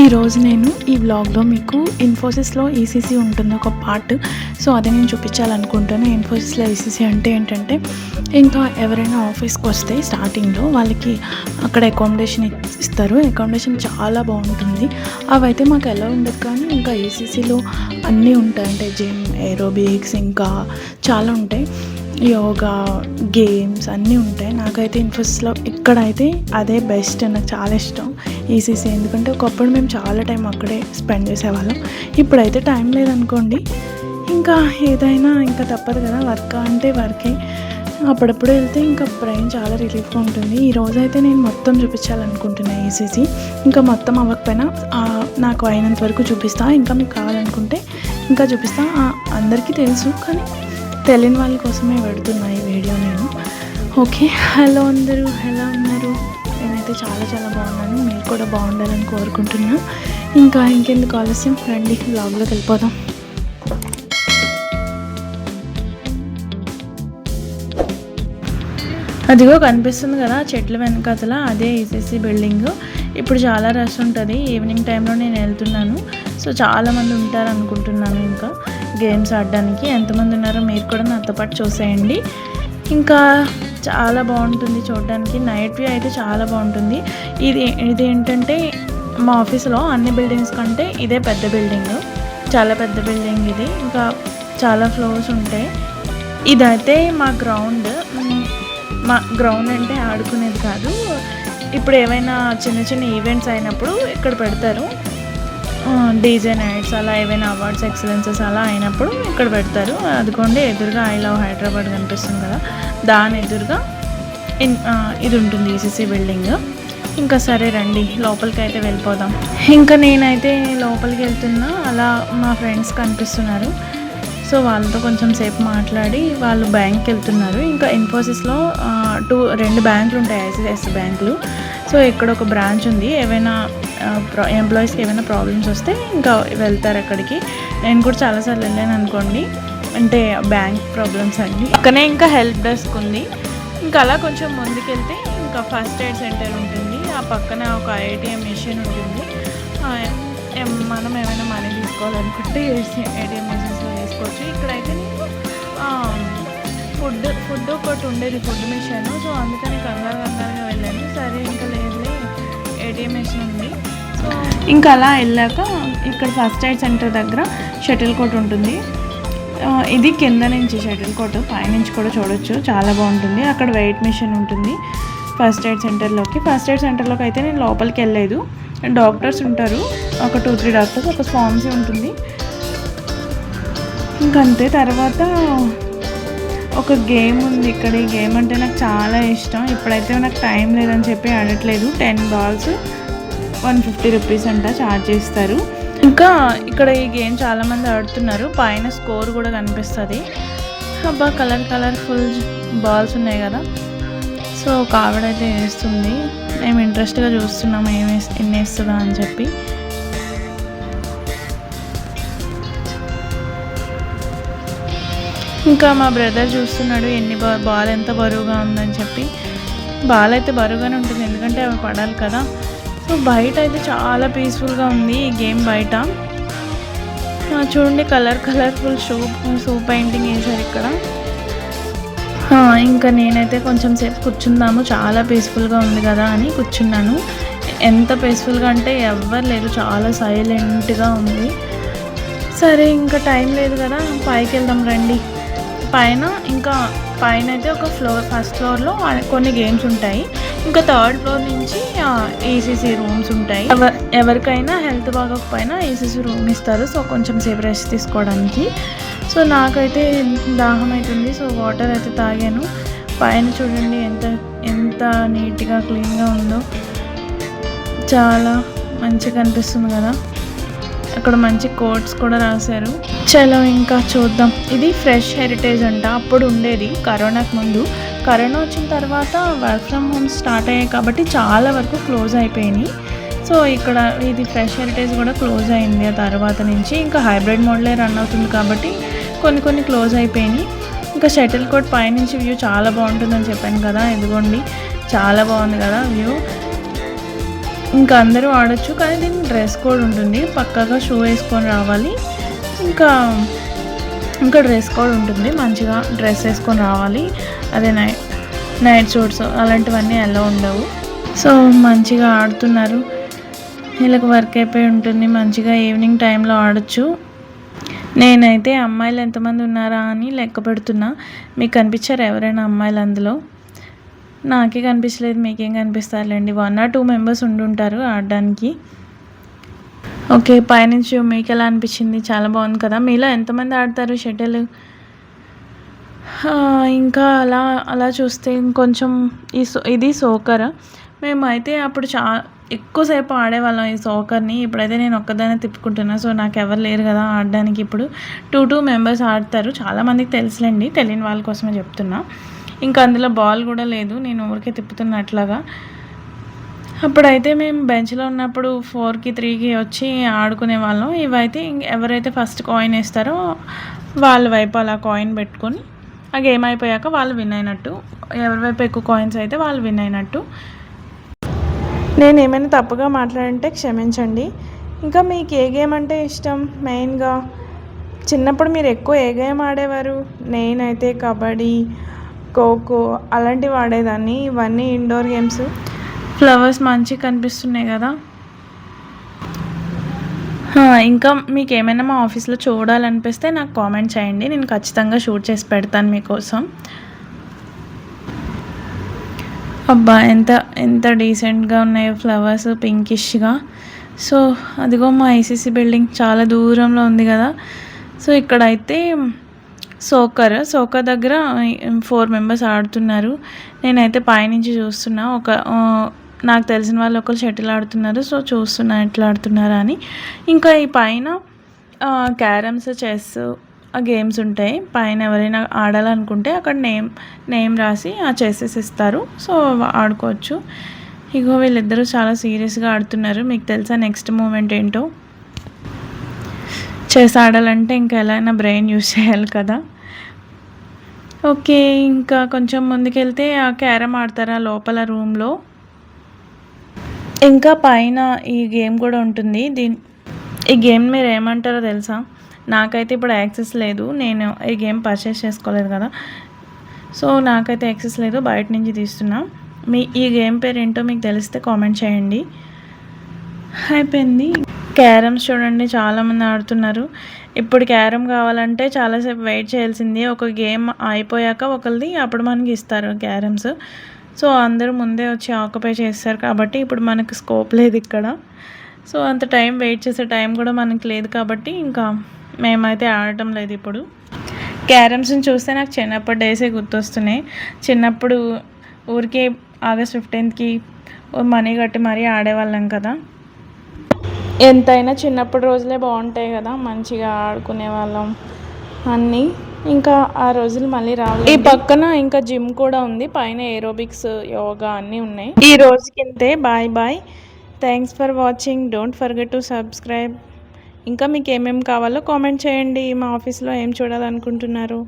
ఈరోజు నేను ఈ వ్లాగ్లో మీకు ఇన్ఫోసిస్లో ఈసీసీ ఉంటుంది ఒక పార్ట్. సో అది నేను చూపించాలనుకుంటాను. ఇన్ఫోసిస్లో ఈసీసీ అంటే ఏంటంటే, ఇంకా ఎవరైనా ఆఫీస్కి వస్తే స్టార్టింగ్లో వాళ్ళకి అక్కడ అకామిడేషన్ ఇస్తారు. అకామిడేషన్ చాలా బాగుంటుంది. అవైతే మాకు ఎలా ఉండదు, కానీ ఇంకా ఈసీసీలో అన్నీ ఉంటాయి. అంటే జిమ్, ఏరోబిక్స్, ఇంకా చాలా ఉంటాయి. యోగా, గేమ్స్ అన్నీ ఉంటాయి. నాకైతే ఇన్ఫోసిస్లో ఇక్కడైతే అదే బెస్ట్. నాకు చాలా ఇష్టం ఈసీసీ. ఎందుకంటే ఒకప్పుడు మేము చాలా టైం అక్కడే స్పెండ్ చేసేవాళ్ళం. ఇప్పుడైతే టైం లేదనుకోండి, ఇంకా ఏదైనా ఇంకా తప్పదు కదా, వర్క్ అంటే వర్కే. అప్పుడప్పుడు వెళ్తే ఇంకా బ్రెయిన్ చాలా రిలీఫ్గా ఉంటుంది. ఈరోజు అయితే నేను మొత్తం చూపించాలనుకుంటున్నాను ఈసీసీ. ఇంకా మొత్తం అవ్వకపోయినా నాకు అయినంత వరకు చూపిస్తాను. ఇంకా మీకు కావాలనుకుంటే ఇంకా చూపిస్తాను. అందరికీ తెలుసు, కానీ తెలియని వాళ్ళ కోసమే పెడుతున్నా ఈ వీడియో నేను. ఓకే, హలో అందరూ, ఎలా ఉన్నారు? నేనైతే చాలా చాలా బాగున్నాను. మీరు కూడా బాగుండాలని కోరుకుంటున్నాను. ఇంకా ఇంకెందుకు ఆలస్యం, రండి వ్లాగ్లోకి వెళ్ళిపోదాం. అదిగో కనిపిస్తుంది కదా చెట్ల వెనకాతల, అదే ఈసీసీ బిల్డింగ్. ఇప్పుడు చాలా రష్ ఉంటుంది. ఈవినింగ్ టైంలో నేను వెళ్తున్నాను. సో చాలామంది ఉంటారు అనుకుంటున్నాను ఇంకా గేమ్స్ ఆడడానికి. ఎంతమంది ఉన్నారో మీరు కూడా నాతో పాటు చూసేయండి. ఇంకా చాలా బాగుంటుంది చూడడానికి. నైట్ వ్యూ అయితే చాలా బాగుంటుంది. ఇది ఏంటంటే, మా ఆఫీస్లో అన్ని బిల్డింగ్స్ కంటే ఇదే పెద్ద బిల్డింగ్, చాలా పెద్ద బిల్డింగ్ ఇది. ఇంకా చాలా ఫ్లోర్స్ ఉంటాయి. ఇదైతే మా గ్రౌండ్ అంటే ఆడుకునేది కాదు. ఇప్పుడు ఏమైనా చిన్న చిన్న ఈవెంట్స్ అయినప్పుడు ఇక్కడ పెడతారు. డీజే నైట్స్, అలా ఏవైనా అవార్డ్స్, ఎక్సలెన్సెస్ అలా అయినప్పుడు ఇక్కడ పెడతారు. అదిగోండి ఎదురుగా ఐ లవ్ హైదరాబాద్ కనిపిస్తుంది కదా, దాని ఎదురుగా ఇది ఉంటుంది ఈసీసీ బిల్డింగ్. ఇంకా సరే రండి లోపలికి అయితే వెళ్ళిపోదాం. ఇంకా నేనైతే లోపలికి వెళ్తున్నా. అలా మా ఫ్రెండ్స్ కనిపిస్తున్నారు. సో వాళ్ళతో కొంచెం సేపు మాట్లాడి వాళ్ళు బ్యాంక్కి వెళ్తున్నారు. ఇంకా ఇన్ఫోసిస్లో 2 బ్యాంకులు ఉంటాయి, ఐసిఐసిఐ బ్యాంకులు. సో ఇక్కడ ఒక బ్రాంచ్ ఉంది. ఏవైనా ఎంప్లాయీస్కి ఏమైనా ప్రాబ్లమ్స్ వస్తే ఇంకా వెళ్తారు అక్కడికి. నేను కూడా చాలాసార్లు వెళ్ళాను అనుకోండి, అంటే బ్యాంక్ ప్రాబ్లమ్స్ అన్నీ. పక్కనే ఇంకా హెల్ప్ డెస్క్ ఉంది. ఇంకా అలా కొంచెం ముందుకెళ్తే ఇంకా ఫస్ట్ ఎయిడ్ సెంటర్ ఉంటుంది. ఆ పక్కన ఒక ఏటీఎం మెషిన్ ఉంటుంది. మనం ఏమైనా మనీ తీసుకోవాలనుకుంటే ఏటీఎం మెషిన్స్లో తీసుకోవచ్చు. ఇక్కడైతే నేను ఫుడ్ ఒకటి ఉండేది, ఫుడ్ మిషన్. సో అందుకని కంగారుగా వెళ్ళాను. సరే ఇంకా లేదులే, ఏటీఎం మెషిన్ ఉంది. సో ఇంకా అలా వెళ్ళాక ఇక్కడ ఫస్ట్ ఎయిడ్ సెంటర్ దగ్గర షటిల్ కోర్ట్ ఉంటుంది. ఇది కింద నుంచి షటిల్ కోర్ట్, పైనుంచి కూడా చూడొచ్చు, చాలా బాగుంటుంది. అక్కడ వెయిట్ మిషన్ ఉంటుంది ఫస్ట్ ఎయిడ్ సెంటర్లోకి అయితే నేను లోపలికి వెళ్ళలేదు. డాక్టర్స్ ఉంటారు, ఒక 2-3 డాక్టర్స్, ఒక ఫార్మసీ ఉంటుంది. ఇంకంతే. తర్వాత ఒక గేమ్ ఉంది ఇక్కడ. ఈ గేమ్ అంటే నాకు చాలా ఇష్టం. ఇప్పుడైతే నాకు టైం లేదని చెప్పి ఆడట్లేదు. 10 బాల్స్ 150 రూపీస్ అంట ఛార్జ్ చేస్తారు. ఇంకా ఇక్కడ ఈ గేమ్ చాలామంది ఆడుతున్నారు. పైన స్కోర్ కూడా కనిపిస్తుంది. అబ్బా, కలర్ఫుల్ బాల్స్ ఉన్నాయి కదా. సో ఒక ఆవిడైతే వేస్తుంది. మేము ఇంట్రెస్ట్గా చూస్తున్నాము ఎన్ని వేస్తుందా అని చెప్పి. ఇంకా మా బ్రదర్ చూస్తున్నాడు బాల్ ఎంత బరువుగా ఉందని చెప్పి. బాల్ అయితే బరువుగానే ఉంటుంది, ఎందుకంటే అవి పడాలి కదా. సో బయట అయితే చాలా పీస్ఫుల్గా ఉంది ఈ గేమ్ బయట. చూడండి, కలర్ఫుల్ షూ పెయింటింగ్ వేశారు ఇక్కడ. ఇంకా నేనైతే కొంచెం సేపు కూర్చుందాము, చాలా పీస్ఫుల్గా ఉంది కదా అని కూర్చున్నాను. ఎంత పీస్ఫుల్గా అంటే ఎవ్వరు లేరు, చాలా సైలెంట్గా ఉంది. సరే ఇంకా టైం లేదు కదా, పైకి వెళ్దాం రండి. పైన అయితే ఒక ఫస్ట్ ఫ్లోర్లో కొన్ని గేమ్స్ ఉంటాయి. ఇంకా 3rd ఫ్లోర్ నుంచి ఈసీసీ రూమ్స్ ఉంటాయి. ఎవరికైనా హెల్త్ బాగోకపోయినా ఈసీసీ రూమ్ ఇస్తారు. సో కొంచెం సేపు రెస్ట్ తీసుకోవడానికి. సో నాకైతే దాహం అవుతుంది. సో వాటర్ అయితే తాగాను. పైన చూడండి ఎంత నీట్గా క్లీన్గా ఉందో, చాలా మంచిగా అనిపిస్తుంది కదా. అక్కడ మంచి కోట్స్ కూడా రాశారు. చలో ఇంకా చూద్దాం. ఇది ఫ్రెష్ హెరిటేజ్ అంట. అప్పుడు ఉండేది కరోనాకు ముందు. కరోనా వచ్చిన తర్వాత వర్క్ ఫ్రమ్ హోమ్ స్టార్ట్ అయ్యాయి కాబట్టి చాలా వరకు క్లోజ్ అయిపోయినాయి. సో ఇక్కడ ఇది ఫ్రెష్ హెరిటేజ్ కూడా క్లోజ్ అయింది. ఆ తర్వాత నుంచి ఇంకా హైబ్రిడ్ మోడలే రన్ అవుతుంది కాబట్టి కొన్ని క్లోజ్ అయిపోయినాయి. ఇంకా షటిల్ కోర్ట్ పైనుంచి వ్యూ చాలా బాగుంటుందని చెప్పాను కదా. ఇదిగోండి, చాలా బాగుంది కదా వ్యూ. ఇంకా అందరూ ఆడొచ్చు, కానీ దీనికి డ్రెస్ కోడ్ ఉంటుంది. పక్కాగా షూ వేసుకొని రావాలి. ఇంకా ఇంకా డ్రెస్ కోడ్ ఉంటుంది, మంచిగా డ్రెస్ వేసుకొని రావాలి. అదే నైట్ సూట్స్ అలాంటివన్నీ ఎలా ఉండవు. సో మంచిగా ఆడుతున్నారు. వీళ్ళకి వర్క్ అయిపోయి ఉంటుంది, మంచిగా ఈవినింగ్ టైంలో ఆడొచ్చు. నేనైతే అమ్మాయిలు ఎంతమంది ఉన్నారా అని లెక్క పెడుతున్నా. మీకు కనిపించారు ఎవరైనా అమ్మాయిలు అందులో? నాకే కనిపించలేదు, మీకేం కనిపిస్తారులేండి. 1 or 2 మెంబర్స్ ఉండుంటారు ఆడడానికి. ఓకే, పైనుంచి మీకు ఎలా అనిపించింది? చాలా బాగుంది కదా. మీలో ఎంతమంది ఆడతారు షటిల్? ఇంకా అలా అలా చూస్తే ఇంకొంచెం ఇది సోకర్. మేమైతే అప్పుడు ఎక్కువసేపు ఆడేవాళ్ళం ఈ సోకర్ని. ఇప్పుడైతే నేను ఒక్కదాన్నే తిప్పుకుంటున్నా. సో నాకు ఎవరు లేరు కదా ఆడడానికి. ఇప్పుడు 2 మెంబర్స్ ఆడతారు. చాలామందికి తెలుసులేండి, తెలియని వాళ్ళ కోసమే చెప్తున్నా. ఇంకా అందులో బాల్ కూడా లేదు, నేను ఊరికే తిప్పుతున్నట్లాగా. అప్పుడైతే మేము బెంచ్లో ఉన్నప్పుడు 4కి 3కి వచ్చి ఆడుకునే వాళ్ళం. ఇవైతే ఎవరైతే ఫస్ట్ కాయిన్ వేస్తారో వాళ్ళ వైపు అలా కాయిన్ పెట్టుకొని ఆ గేమ్ అయిపోయాక వాళ్ళు విన్ అయినట్టు. ఎవరి వైపు ఎక్కువ కాయిన్స్ అయితే వాళ్ళు విన్ అయినట్టు. నేను ఏమైనా తప్పుగా మాట్లాడంటే క్షమించండి. ఇంకా మీకు ఏ గేమ్ అంటే ఇష్టం? మెయిన్గా చిన్నప్పుడు మీరు ఎక్కువ ఏ గేమ్ ఆడేవారు? నేనైతే కబడ్డీ, ఖోఖో అలాంటివి ఆడేదాన్ని. ఇవన్నీ ఇండోర్ గేమ్స్. ఫ్లవర్స్ మంచిగా కనిపిస్తున్నాయి కదా. ఇంకా మీకు ఏమైనా మా ఆఫీస్లో చూడాలనిపిస్తే నాకు కామెంట్ చేయండి, నేను ఖచ్చితంగా షూట్ చేసి పెడతాను మీకోసం. అబ్బా, ఎంత ఎంత డీసెంట్గా ఉన్నాయో ఫ్లవర్స్, పింకిష్గా. సో అదిగో మా ఐసీసీ బిల్డింగ్ చాలా దూరంలో ఉంది కదా. సో ఇక్కడైతే సోకర్ దగ్గర 4 మెంబర్స్ ఆడుతున్నారు. నేనైతే పైనుంచి చూస్తున్నా. నాకు తెలిసిన వాళ్ళు ఒకరు షటిల్ ఆడుతున్నారు. సో చూస్తున్నా ఎట్లా ఆడుతున్నారా అని. ఇంకా ఈ పైన క్యారమ్స్, చెస్ ఆ గేమ్స్ ఉంటాయి. పైన ఎవరైనా ఆడాలనుకుంటే అక్కడ నేమ్ రాసి ఆ చెస్సెస్ ఇస్తారు. సో ఆడుకోవచ్చు. ఇగో వీళ్ళిద్దరూ చాలా సీరియస్గా ఆడుతున్నారు. మీకు తెలుసా నెక్స్ట్ మూమెంట్ ఏంటో? చెస్ ఆడాలంటే ఇంకా ఎలా అయినా బ్రెయిన్ యూస్ చేయాలి కదా. ఓకే, ఇంకా కొంచెం ముందుకెళ్తే ఆ క్యారమ్ ఆడతారు ఆ లోపల రూమ్లో. ఇంకా పైన ఈ గేమ్ కూడా ఉంటుంది. ఈ గేమ్ మీరు ఏమంటారో తెలుసా? నాకైతే ఇప్పుడు యాక్సెస్ లేదు, నేను ఈ గేమ్ పర్చేస్ చేసుకోలేదు కదా. సో నాకైతే యాక్సెస్ లేదు, బయట నుంచి తీస్తున్నా. ఈ గేమ్ పేరు ఏంటో మీకు తెలిస్తే కామెంట్ చేయండి. అయిపోయింది. క్యారమ్స్ చూడండి, చాలామంది ఆడుతున్నారు. ఇప్పుడు క్యారమ్ కావాలంటే చాలాసేపు వెయిట్ చేయాల్సింది. ఒక గేమ్ అయిపోయాక ఒకరిది అప్పుడు మనకి ఇస్తారు క్యారమ్స్. సో అందరూ ముందే వచ్చి ఆక్యుపై చేస్తారు కాబట్టి ఇప్పుడు మనకు స్కోప్ లేదు ఇక్కడ. సో అంత టైం వెయిట్ చేసే టైం కూడా మనకి లేదు కాబట్టి ఇంకా మేమైతే ఆడటం లేదు ఇప్పుడు. క్యారమ్స్ని చూస్తే నాకు చిన్నప్పటి డేసే గుర్తొస్తున్నాయి. చిన్నప్పుడు ఊరికే August 15కి మనీ కట్టి మరీ ఆడేవాళ్ళం కదా. ఎంతైనా చిన్నప్పటి రోజులే బాగుంటాయి కదా, మంచిగా ఆడుకునే వాళ్ళం అన్నీ. ఇంకా ఆ రోజులు మళ్ళీ రావాలి. ఈ పక్కన ఇంకా జిమ్ కూడా ఉంది, పైన ఏరోబిక్స్, యోగా అన్నీ ఉన్నాయి. ఈ రోజుకింతే. Bye bye. Thanks for watching. Don't forget to subscribe. ఇంకా మీకు ఏమేమి కావాలో కామెంట్ చేయండి. మా ఆఫీస్లో ఏం చూడాలనుకుంటున్నారు?